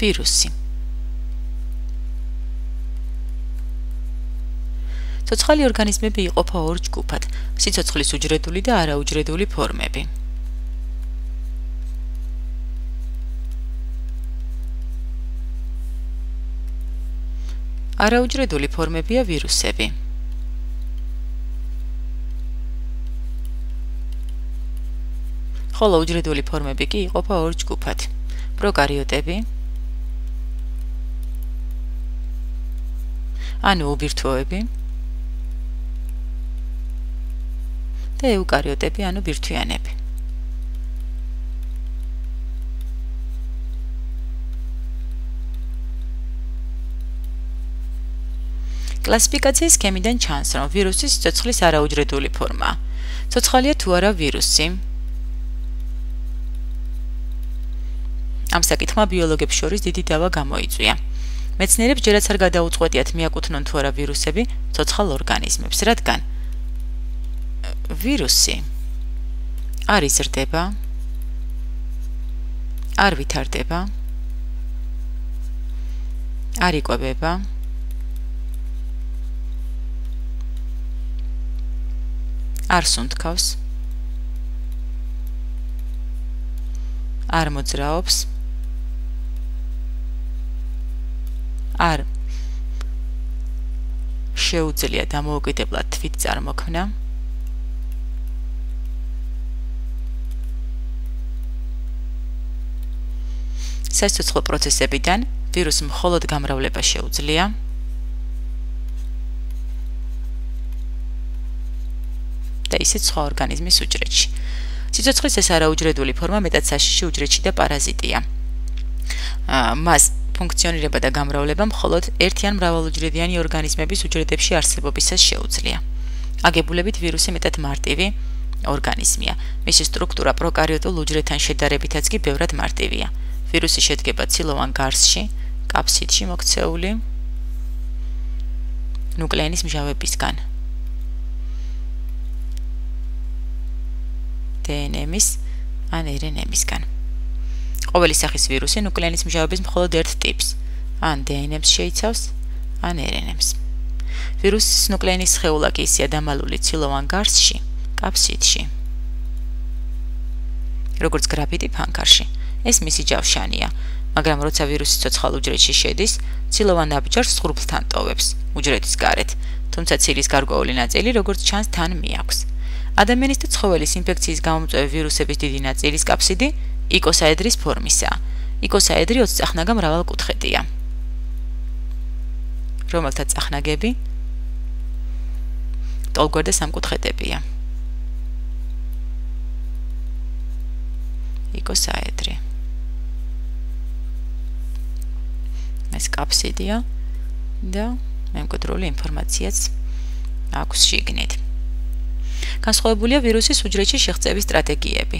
ვირუსი. ცოცხალი ორგანიზმები იყოფა ორ ჯგუფად: სიცოცხლის უჯრედული და არაუჯრედული ფორმები. არაუჯრედული ფორმებია ვირუსები. ხოლო უჯრედული ფორმები კი იყოფა ორ ჯგუფად: პროკარიოტები, ანუ უბირთვოები, და ეუკარიოტები, ანუ ბირთვიანები. კლასიფიკაციის სქემიდან ჩანს, რომ ვირუსი სიცოცხლის არაუჯრედული ფორმაა. ცოცხალია თუ არა ვირუსი? ამ საკითხმა ბიოლოგებს შორის დიდი დავა გამოიწვია. მეცნიერებს ჯერაც არ გადაუწყვეტიათ მიაკუთვნონ თუ არა ვირუსები ცოცხალ ორგანიზმებს, რადგან ვირუსი არ იზრდება, არ ვითარდება, არ იკვებება, არ სუნთქავს, არ მოძრაობს, არ შეუძლია დამოუკიდებლად თვით წარმოქმნა, სასიცოცხლო პროცესებიდან ვირუსს მხოლოდ გამრავლება შეუძლია, და ისიც სხვა ორგანიზმის უჯრედში. სიცოცხლის ეს არაუჯრედული ფორმა მეტად საშიში უჯრედში და პარაზიტია. მას ფუნქციონირება და გამრავლება მხოლოდ ერთი ან მრავალუჯრედიანი ორგანიზმების უჯრედებში არსებობისას შეუძლია. აგებულებით ვირუსი მეტად მარტივი ორგანიზმია. მისი სტრუქტურა პროკარიოტულ უჯრედთან შედარებითაც კი ბევრად მარტივია. ვირუსი შედგება ცილოვან გარსში, კაფსიდში მოქცეული ნუკლეინის მჟავებისგან. DNM-ის ან RNA-ისგან. ყოველი სახის ვირუსი ნუკლეინის მჟავების მხოლოდ ერთ ტიპს, ან DNM-ს შეიცავს, ან RNA-ს. ვირუსის ნუკლეინის სხეულა კი ისეა დამალული ცილოვან გარსში, კაფსიდში, როგორც გრაფიტი ფანქარში. ეს მისი ჯავშანია, მაგრამ როცა ვირუსი ცოცხალ უჯრედში შედის, ცილოვან აბჯარს სხურფლთან ტოვებს უჯრედის გარეთ, თუმცა ცილის გარკვეული ნაწილი, როგორც ჩანს, თან მიაქვს. ადამიანის და ცხოველის ინფექციის გამომწვევი ვირუსების დიდი ნაწილის კაფსიდი იკოსაედრის ფორმისაა. იკოსაედრი 20 წახნაგა მრავალკუთხედია, რომელთა წახნაგები ტოლგვერდა სამკუთხედებია. იკოსაედრი. ეს კაფსიდია და მემკვიდრული ინფორმაციაც აქვს შიგნით. განსხვავებულია ვირუსის უჯრედში შეღწევის სტრატეგიები.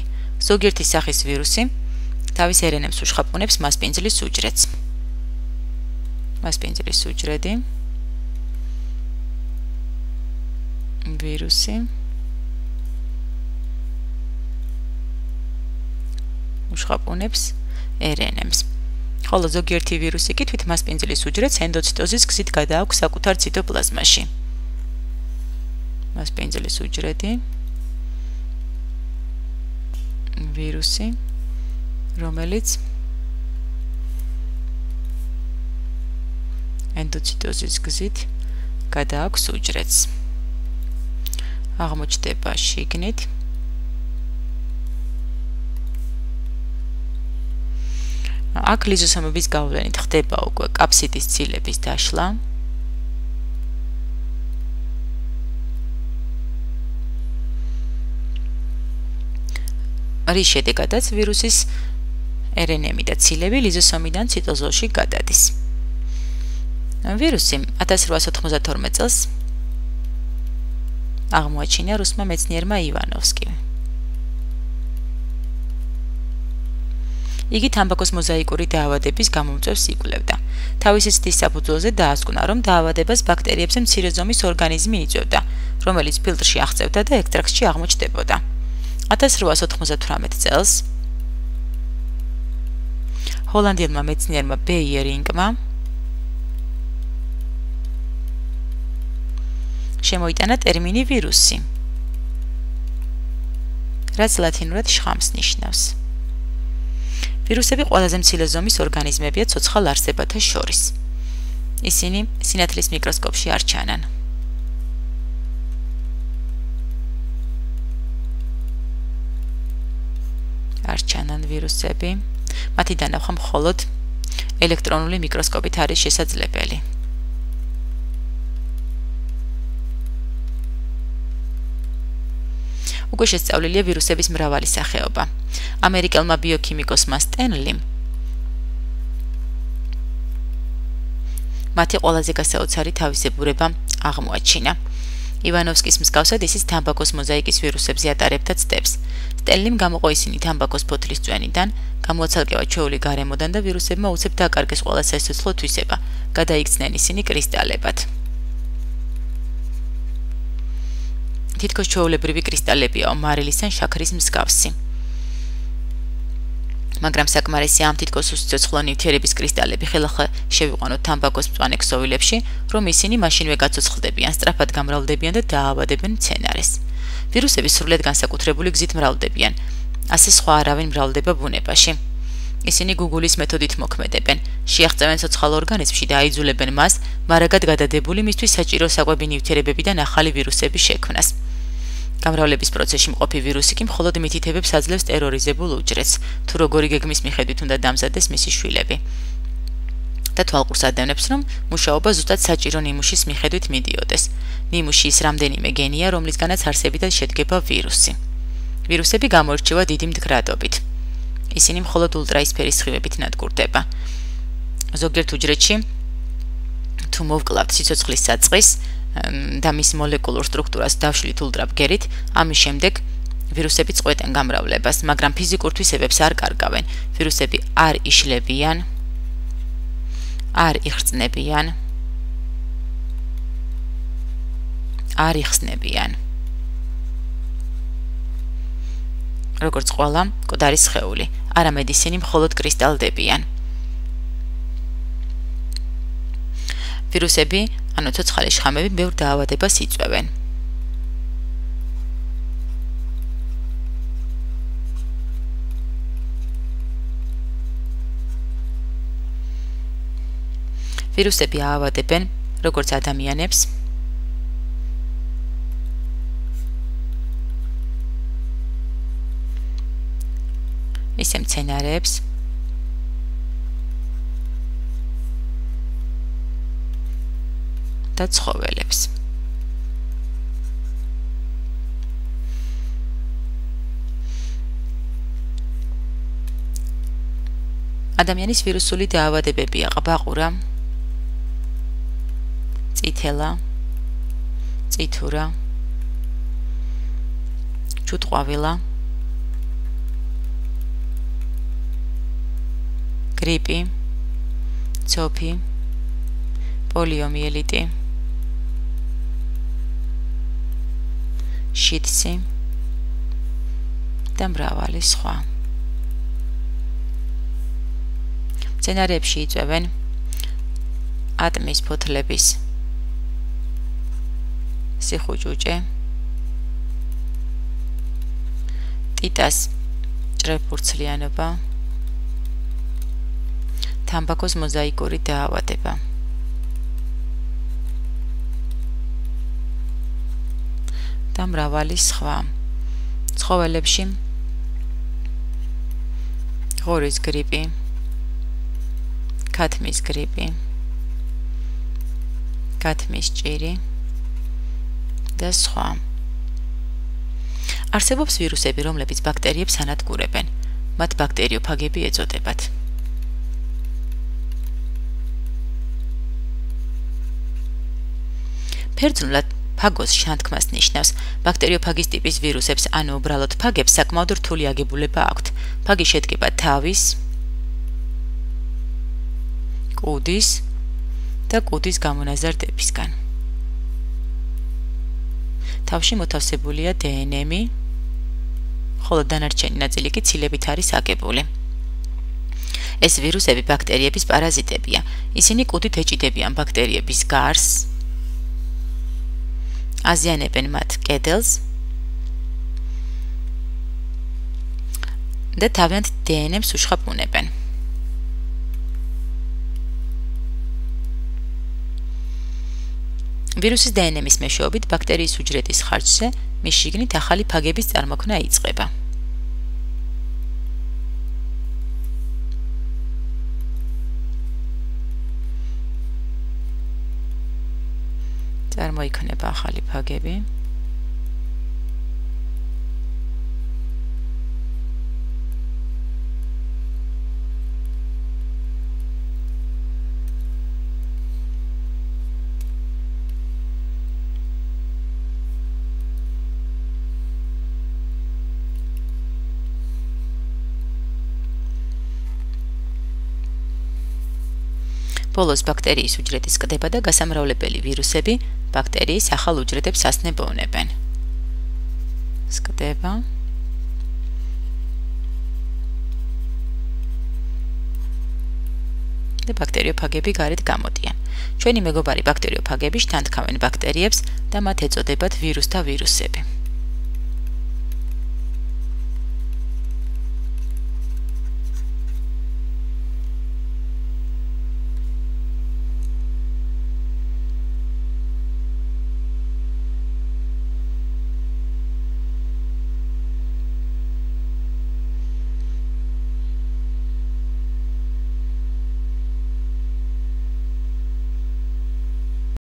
ზოგიერთი სახის ვირუსი თავის RNA-ს უშხაპუნებს მასპინძლის უჯრედს. მასპინძლის უჯრედი ვირუსი უშხაპუნებს RNA-ს. ხოლო ზოგიერთი ვირუსი კი თვით მასპინძლის უჯრედს ენდოციტოზის გზით გადააქვს საკუთარ ციტოპლაზმაში. მასპინძლის უჯრედი ვირუსი, რომელიც ენდოციტოზის გზით გადააქვს უჯრედს. აღმოჩნდება შიგნით აქ ლიზოსომების გავლენით ხდება უკვე კაფსიდის ცილების დაშლა. რის შედეგადაც ვირუსის RNA და ცილები ლიზოსომიდან ციტოზოლში გადადის. ვირუსი 1892 წელს აღმოაჩინა რუსმა მეცნიერმა ივანოვსკიმ. იგი თამბაქოს მოზაიკური დაავადების გამომწვევს იკვლევდა. თავისი ცდის საფუძველზე დაასკვნა, რომ დაავადებას ბაქტერიებზე მცირე ზომის ორგანიზმი იწვევდა, რომელიც ფილტრში აღწევდა და ექსტრაქტში აღმოჩნდებოდა. 1898 წელს ჰოლანდიელმა მეცნიერმა ბეიერინგმა შემოიტანა ტერმინი ვირუსი, რაც ლათინურად შხამს ნიშნავს. ვირუსები ყველაზე მცირე ზომის ორგანიზმებია ცოცხალ არსებათა შორის. ისინი სინათლის მიკროსკოპში არ ჩანან. არ ჩანან ვირუსები. მათი დანახვა მხოლოდ ელექტრონული მიკროსკოპით არის შესაძლებელი. უკვე შესწავლილია ვირუსების მრავალი სახეობა. ამერიკელმა ბიოქიმიკოსმა სტენლიმ მათი ყველაზე გასაოცარი თავისებურება აღმოაჩინა. ივანოვსკის მსგავსად ისიც თამბაქოს მოზაიკის ვირუსებზე ატარებდა ცდებს. სტენლიმ გამოყო ისინი თამბაქოს ფოთლის წვენიდან, გამოაცალკევა ჩვეული გარემოდან და ვირუსებმა უცებ დააკარგეს ყველა სასიცოცხლო თვისება. გადაიქცნენ ისინი კრისტალებად. თითქოს ჩვეულებრივი კრისტალებია, მარილის ან შაქრის მსგავსი. მაგრამ საკმარისია ამ თითქოს უსიცოცხლო ნივთიერების კრისტალები ხელახლა შევიყვანოთ თამბაქოს მწვანე ქსოვილებში, რომ ისინი მაშინვე გაცოცხლდებიან, სწრაფად გამრავლდებიან და დაავადებენ მცენარეს. ვირუსები სრულად განსაკუთრებული გზით მრავლდებიან, ასე სხვა არავინ მრავლდება ბუნებაში. ისინი გუგულის მეთოდით მოქმედებენ, შეაღწევენ ცოცხალ ორგანიზმში და აიძულებენ მას მარაგად გადადებული მისთვის საჭირო საკვები ნივთიერებებიდან ახალი ვირუსების შექმნას. გამრავლების პროცესში მყოფი ვირუსი კი მხოლოდ მითითებებს აძლევს ტერორიზებულ უჯრედს, თუ როგორი გეგმის მიხედვით უნდა დამზადდეს მისი შვილები. და თვალყურს ადევნებს, რომ მუშაობა ზუსტად საჭირო ნიმუშის მიხედვით მიდიოდეს. ნიმუში ის რამდენიმე გენია, რომლისგანაც არსებიდან შედგება ვირუსი. ვირუსები გამოირჩევა დიდი მდგრადობით. ისინი მხოლოდ ულტრაისფერის სხივებით ნადგურდება. ზოგიერთ უჯრედში თუ მოვკლავთ სიცოცხლის საწყის და მის მოლეკულურ სტრუქტურას დავშლით ულტრაბგერით, ამის შემდეგ ვირუსები წყვეტენ გამრავლებას, მაგრამ ფიზიკურ თვისებებს არ კარგავენ. ვირუსები არ იშლებიან, არ იხსნებიან, არ იხსნებიან. როგორც ყველა მკვდარი სხეული, არამედ ისინი მხოლოდ კრისტალდებიან. ვირუსები, ანუ ცოცხალი შხამები, ბევრ დაავადებას იწვევენ. ვირუსები აავადებენ როგორც ადამიანებს, ისე მცენარეებს, და ცხოველებს. ადამიანის ვირუსული დაავადებებია ყბაყურა, წითელა, წითურა, ჩუტყვავილა, გრიპი, ცოფი, პოლიომიელიტი, შიდსი და მრავალი სხვა. მცენარეებში იწვევენ ატმის ფოთლების სიხუჭუჭე, ტიტას ჭრეფურცლიანობა, თამბაქოს მოზაიკური დაავადება. და მრავალი სხვა. ცხოველებში ღორის გრიპი, ქათმის გრიპი, ქათმის ჭირი და სხვა. არსებობს ვირუსები, რომლებიც ბაქტერიებს ანადგურებენ. მათ ბაქტერიოფაგები ეწოდებათ. ფერძნულად ფაგოს შანთქმას ნიშნავს. ბაქტერიოფაგის ტიპის ვირუსებს, ანუ უბრალოდ ფაგებს, საკმაოდ რთული აგებულება აქვთ. ფაგი შედგება თავის, კუდის და კუდის გამონაზარდებისგან. თავში მოთავსებულია დნმ, ხოლო დანარჩენი ნაწილი კი ცილებით არის აგებული. ეს ვირუსები ბაქტერიების პარაზიტებია. ისინი კუდით ეჭიდებიან ბაქტერიების გარს, აზიანებენ მათ კედელს და თავიანთ დნმ-ს უშხაპუნებენ. ვირუსის დნმ-ის მეშვეობით ბაქტერიის უჯრედის ხარჯზე მის შიგნით ახალი ფაგების წარმოქმნა იწყება. წარმოიქმნება ახალი ფაგები. ბოლოს ბაქტერიის უჯრედის კდება და გასამრავლებელი ვირუსები ბაქტერიის ახალ უჯრედებს ასნებოვნებენ. სკდება და ბაქტერიოფაგები გარეთ გამოდიან. ჩვენი მეგობარი ბაქტერიოფაგები შთანთქავენ ბაქტერიებს და მათ ეწოდებათ ვირუსთა ვირუსები.